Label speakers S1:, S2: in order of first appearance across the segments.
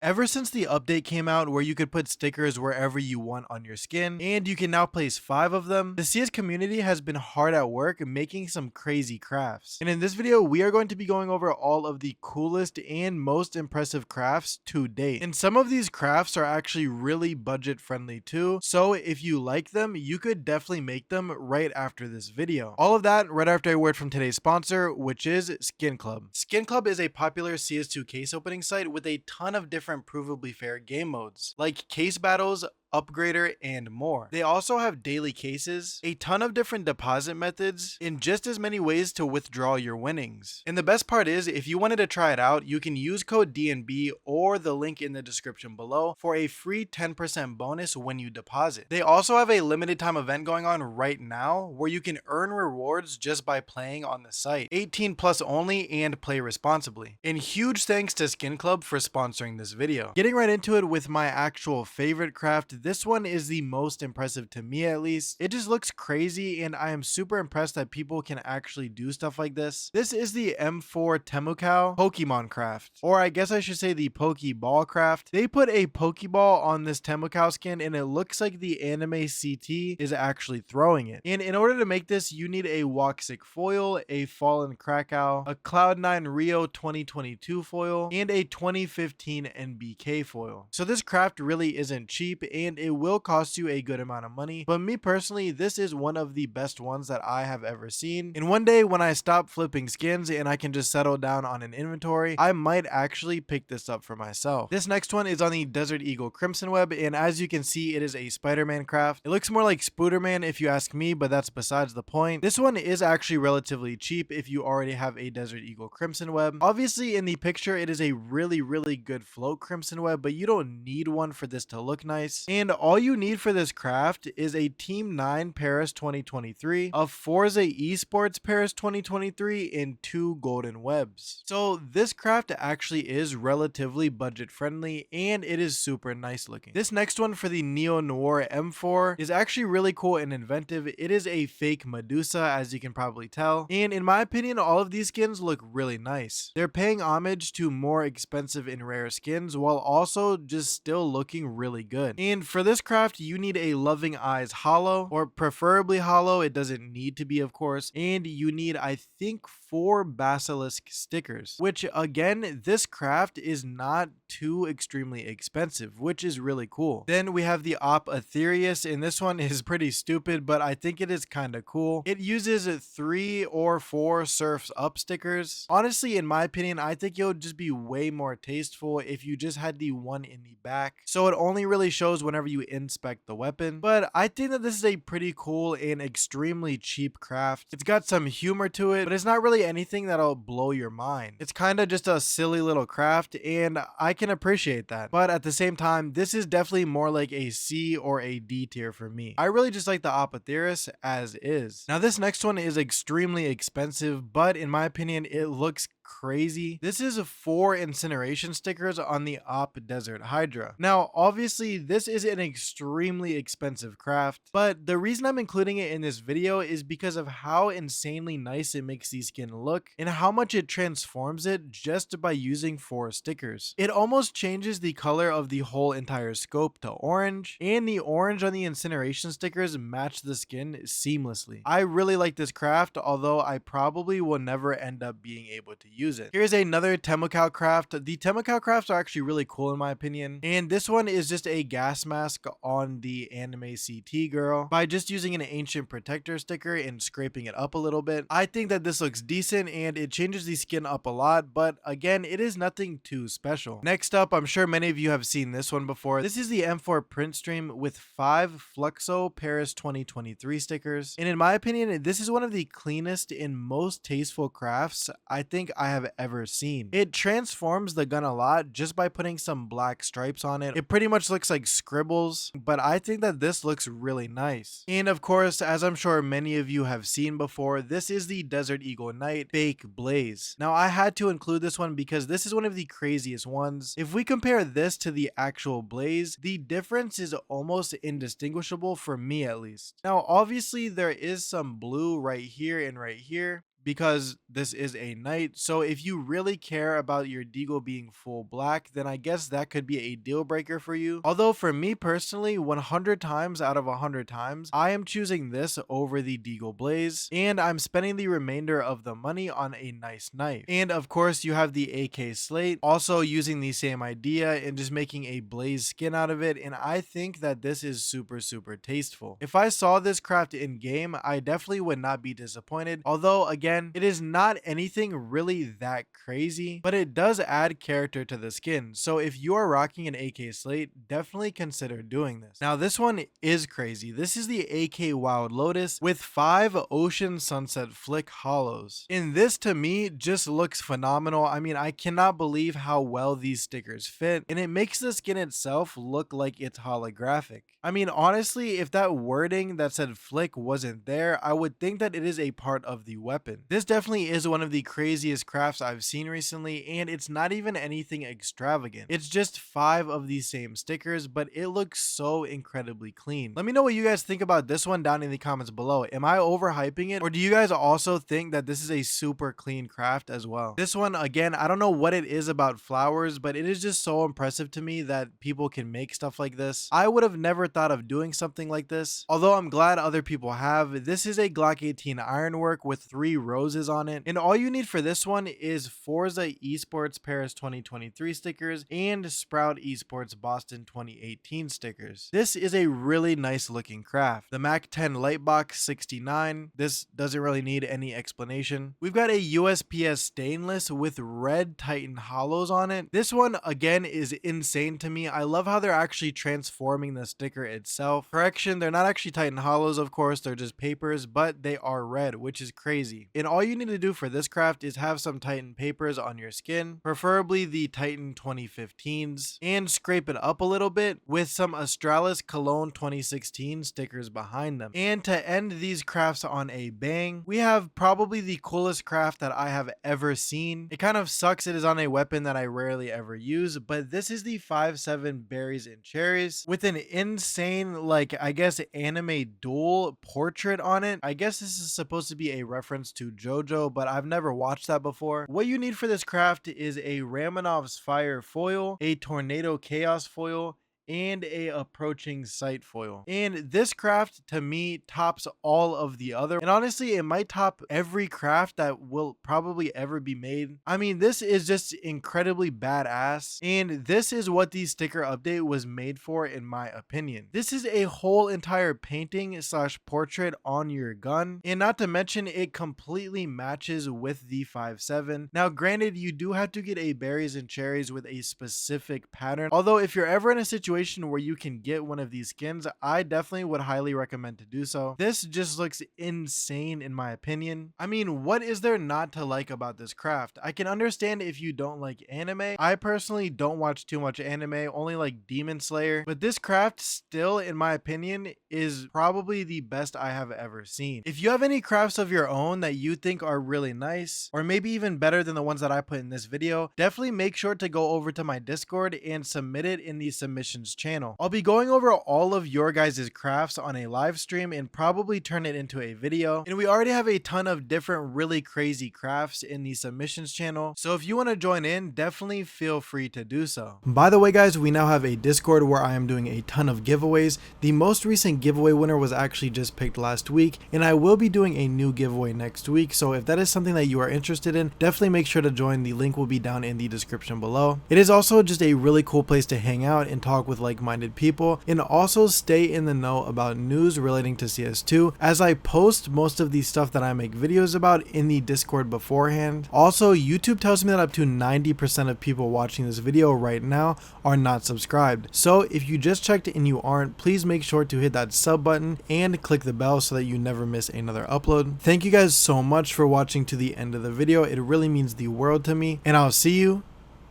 S1: Ever since the update came out where you could put stickers wherever you want on your skin, and you can now place 5 of them, the CS community has been hard at work making some crazy crafts. And in this video, we are going to be going over all of the coolest and most impressive crafts to date. And some of these crafts are actually really budget friendly too, so if you like them, you could definitely make them right after this video. All of that right after a word from today's sponsor, which is Skin Club. Skin Club is a popular CS2 case opening site with a ton of different provably fair game modes, like case battles, upgrader, and more. They also have daily cases, a ton of different deposit methods, and just as many ways to withdraw your winnings. And the best part is, if you wanted to try it out, you can use code DNB or the link in the description below for a free 10% bonus when you deposit. They also have a limited time event going on right now where you can earn rewards just by playing on the site. 18 plus only and play responsibly. And huge thanks to Skin Club for sponsoring this video. Getting right into it with my actual favorite craft, this one is the most impressive to me at least. It just looks crazy and I am super impressed that people can actually do stuff like this. This is the M4 Temukao Pokemon craft, or I guess I should say the Pokeball craft. They put a Pokeball on this Temukao skin and it looks like the anime CT is actually throwing it. And in order to make this, you need a Woxic foil, a Fallen Krakow, a Cloud9 Rio 2022 foil, and a 2015 NBK foil. So this craft really isn't cheap and it will cost you a good amount of money, but me personally, this is one of the best ones that I have ever seen. And one day when I stop flipping skins and I can just settle down on an inventory, I might actually pick this up for myself. This next one is on the Desert Eagle Crimson Web, and as you can see, it is a Spider-Man craft. It looks more like Spooderman if you ask me, but that's besides the point. This one is actually relatively cheap if you already have a Desert Eagle Crimson Web. Obviously in the picture it is a really good float Crimson Web, but you don't need one for this to look nice. And all you need for this craft is a Team 9 Paris 2023, a Forza Esports Paris 2023, and 2 golden webs. So this craft actually is relatively budget friendly and it is super nice looking. This next one for the Neo Noir M4 is actually really cool and inventive. It is a fake Medusa, as you can probably tell, and in my opinion all of these skins look really nice. They're paying homage to more expensive and rare skins while also just still looking really good. And for this craft, you need a Loving Eyes hollow, or preferably hollow. It doesn't need to be, of course. And you need, I think, 4 basilisk stickers, which again, this craft is not too extremely expensive, which is really cool. Then we have the Op Aetherius, and this one is pretty stupid, but I think it is kind of cool. It uses 3 or 4 Surfs Up stickers. Honestly, in my opinion, I think it would just be way more tasteful if you just had the one in the back, so it only really shows whenever you inspect the weapon. But I think that this is a pretty cool and extremely cheap craft. It's got some humor to it, but it's not really anything that'll blow your mind. It's kind of just a silly little craft and I can appreciate that, but at the same time, this is definitely more like a C or a D tier for me. I really just like the Op Aetherius as is. Now this next one is extremely expensive, but in my opinion it looks crazy. This is 4 incineration stickers on the Op Desert Hydra. Now obviously this is an extremely expensive craft, but the reason I'm including it in this video is because of how insanely nice it makes the skin look and how much it transforms it just by using 4 stickers. It almost changes the color of the whole entire scope to orange, and the orange on the incineration stickers match the skin seamlessly. I really like this craft, although I probably will never end up being able to use it. Here's another Temukao craft. The Temukao crafts are actually really cool in my opinion, and this one is just a gas mask on the anime CT girl by just using an ancient protector sticker and scraping it up a little bit. I think that this looks decent and it changes the skin up a lot, but again, it is nothing too special. Next up, I'm sure many of you have seen this one before. This is the M4 Printstream with 5 Fluxo Paris 2023 stickers, and in my opinion, this is one of the cleanest and most tasteful crafts I think I have ever seen. It transforms the gun a lot just by putting some black stripes on it. It pretty much looks like scribbles, but I think that this looks really nice. And of course, as I'm sure many of you have seen before, this is the Desert Eagle Knight Fake Blaze. Now I had to include this one because this is one of the craziest ones. If we compare this to the actual Blaze, the difference is almost indistinguishable for me at least. Now obviously there is some blue right here and right here, because this is a knight. So if you really care about your Deagle being full black, then I guess that could be a deal breaker for you. Although for me personally, 100 times out of 100 times, I am choosing this over the Deagle Blaze, and I'm spending the remainder of the money on a nice knife. And of course you have the AK Slate, also using the same idea and just making a blaze skin out of it, and I think that this is super tasteful. If I saw this craft in game, I definitely would not be disappointed, although again, it is not anything really that crazy, but it does add character to the skin. So if you are rocking an AK Slate, definitely consider doing this. Now this one is crazy. This is the AK Wild Lotus with 5 Ocean Sunset Flick hollows. And this to me just looks phenomenal. I mean, I cannot believe how well these stickers fit, and it makes the skin itself look like it's holographic. I mean, honestly, if that wording that said flick wasn't there, I would think that it is a part of the weapon. This definitely is one of the craziest crafts I've seen recently, and it's not even anything extravagant. It's just 5 of these same stickers, but it looks so incredibly clean. Let me know what you guys think about this one down in the comments below. Am I overhyping it, or do you guys also think that this is a super clean craft as well? This one, again, I don't know what it is about flowers, but it is just so impressive to me that people can make stuff like this. I would have never thought of doing something like this, although I'm glad other people have. This is a Glock 18 ironwork with 3 roses on it, and all you need for this one is Forza Esports Paris 2023 stickers and Sprout Esports Boston 2018 stickers. This is a really nice looking craft. The Mac 10 Lightbox 69, this doesn't really need any explanation. We've got a USPS stainless with red Titan hollows on it. This one again is insane to me. I love how they're actually transforming the sticker itself. Correction, they're not actually Titan hollows, of course, they're just papers, but they are red, which is crazy. And all you need to do for this craft is have some Titan papers on your skin, preferably the Titan 2015s, and scrape it up a little bit with some Australis Cologne 2016 stickers behind them. And to end these crafts on a bang, we have probably the coolest craft that I have ever seen. It kind of sucks it is on a weapon that I rarely ever use, but this is the 5.7 Berries and Cherries with an insane, like, I guess anime duel portrait on it. I guess this is supposed to be a reference to JoJo, but I've never watched that before. What you need for this craft is a Ramanov's Fire foil, a Tornado Chaos foil, and a Approaching Sight foil. And this craft to me tops all of the other, and honestly it might top every craft that will probably ever be made. I mean, this is just incredibly badass, and this is what the sticker update was made for, in my opinion. This is a whole entire painting slash portrait on your gun, and not to mention it completely matches with the 5.7. Now granted, you do have to get a Berries and Cherries with a specific pattern, although if you're ever in a situation where you can get one of these skins, I definitely would highly recommend to do so. This just looks insane in my opinion. I mean, what is there not to like about this craft? I can understand if you don't like anime. I personally don't watch too much anime, only like Demon Slayer, but this craft still, in my opinion, is probably the best I have ever seen. If you have any crafts of your own that you think are really nice, or maybe even better than the ones that I put in this video, definitely make sure to go over to my Discord and submit it in the submissions channel. I'll be going over all of your guys' crafts on a live stream and probably turn it into a video. And we already have a ton of different really crazy crafts in the submissions channel, so if you want to join in, definitely feel free to do so. By the way guys, we now have a Discord where I am doing a ton of giveaways. The most recent giveaway winner was actually just picked last week, and I will be doing a new giveaway next week, so if that is something that you are interested in, definitely make sure to join. The link will be down in the description below. It is also just a really cool place to hang out and talk with like-minded people, and also stay in the know about news relating to CS2, as I post most of the stuff that I make videos about in the Discord beforehand. Also, YouTube tells me that up to 90% of people watching this video right now are not subscribed, so if you just checked and you aren't, please make sure to hit that sub button and click the bell so that you never miss another upload. Thank you guys so much for watching to the end of the video. It really means the world to me, and I'll see you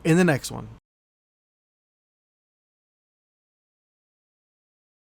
S1: in the next one.